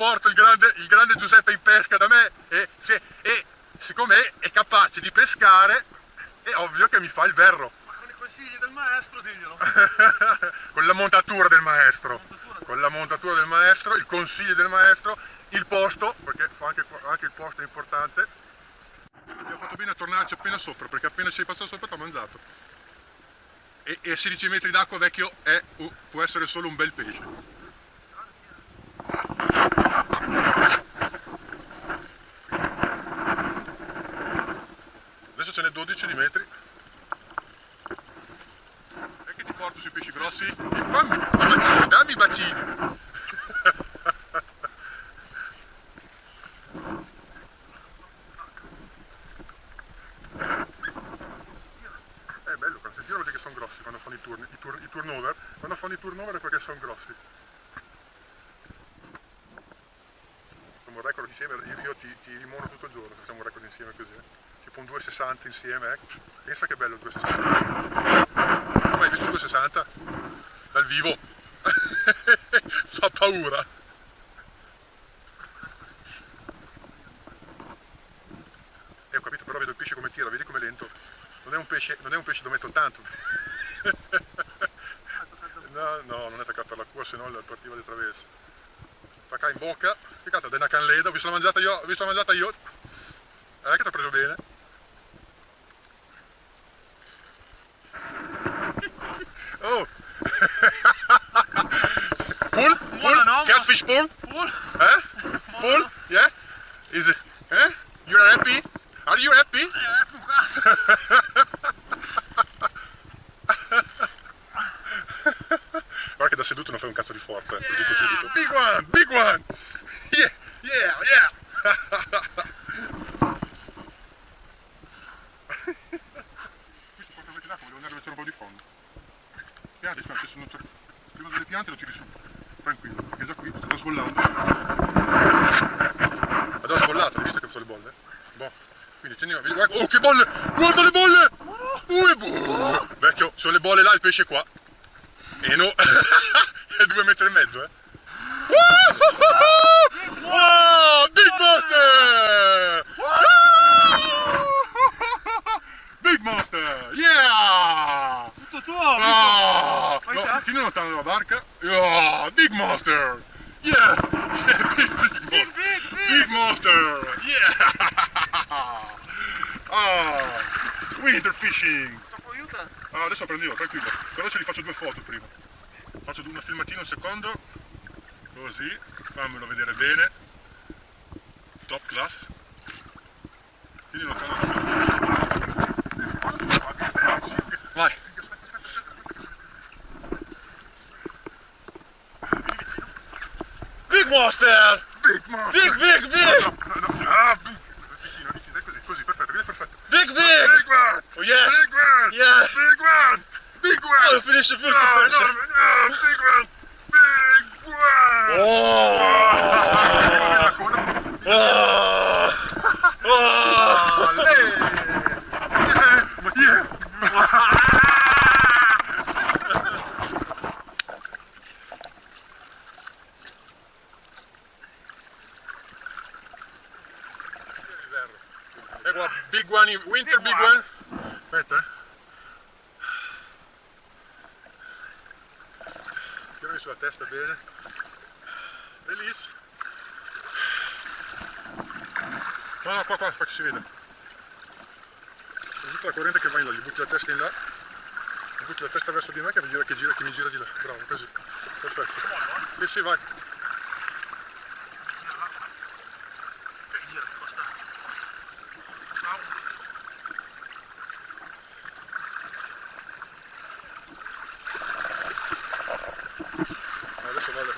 porto il grande Giuseppe in pesca da me e siccome è capace di pescare, è ovvio che mi fa il verro. Ma con i consigli del maestro, diglielo. Con la montatura del maestro. Con la montatura del maestro, i consigli del maestro, il posto, perché anche il posto è importante. Abbiamo fatto bene a tornarci appena sopra, perché appena ci sei passato sopra ti ha mangiato. E a 16 metri d'acqua, vecchio, può essere solo un bel pesce. Adesso ce n'è 12 di metri. E che ti porto sui pesci grossi? Dammi i bacini! È bello, quando ti vedi che sono grossi quando fanno i turnover. Quando fanno i turnover è perché sono grossi. Facciamo un record insieme, io ti rimono tutto il giorno se facciamo un record insieme così. Tipo un 2,60 insieme, Pensa che bello il 2,60. Non hai mai visto il 2,60? Dal vivo? Fa paura. Ho capito, però vedo il pesce come tira, vedi com'è lento. Non è un pesce dove metto tanto. No, non è attaccato per la cua, se no partiva di traverso. Attacca in bocca, peccato, è una canleda, ho visto la mangiata io. Che ti ha preso bene. Oh! Pull? Catfish pull? Pull? Yeah? Is it? You are happy? Are you happy? Guarda che da seduto non fai un cazzo di forte, lo dico subito. Big one! Yeah! Qui ci porto l'acqua, volevo andare a mettere un po' di fondo. Piante, prima delle piante lo tiri su, tranquillo, perché già qui sta sbollando. Ha già sbollato, hai visto che ho fatto le bolle? Boh, quindi teniamo, guarda, oh che bolle! Guarda le bolle! Vecchio, sono le bolle là, il pesce qua. E no, è 2,5 metri, Wow, Big Monster! Big Monster, yeah! Tutto tuo! No, tieni lontano la barca. Big Monster! Yeah! Big Monster! Yeah! Winter fishing! Adesso la prendo io, tranquillo. Però ce li faccio 2 foto prima. Faccio una filmatina un secondo. Così, fammelo vedere bene. Top class. Tieni lontano la barca. Vai! Big Monster! Big Monster! Big! Vicino, così, perfetto, perfetto. Big! Oh yes! Big one! Yeah! Big one! Oh, finish the first finish! Big one! Big one, winter big one. Aspetta, Tirami sulla testa bene. Release. No, qua, facci si vede. C'è tutta la corrente che va in là, gli butti la testa in là. Gli butti la testa verso di me che mi gira di là. Bravo, così. Perfetto. Sì, vai. Adesso vado,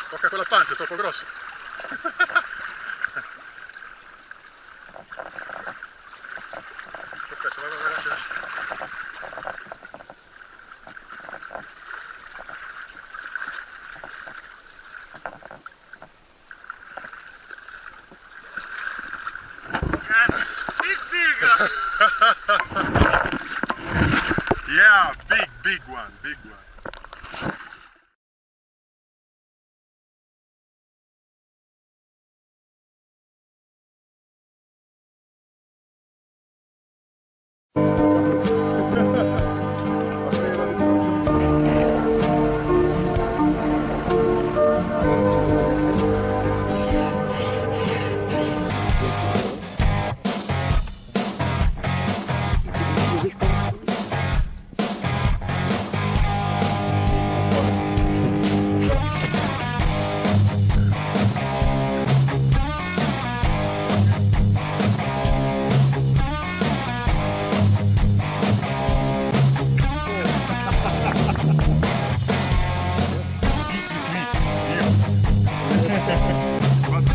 tocca quella pancia, è troppo grossa. Ok, se vado avanti. Yeah, big one.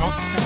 No?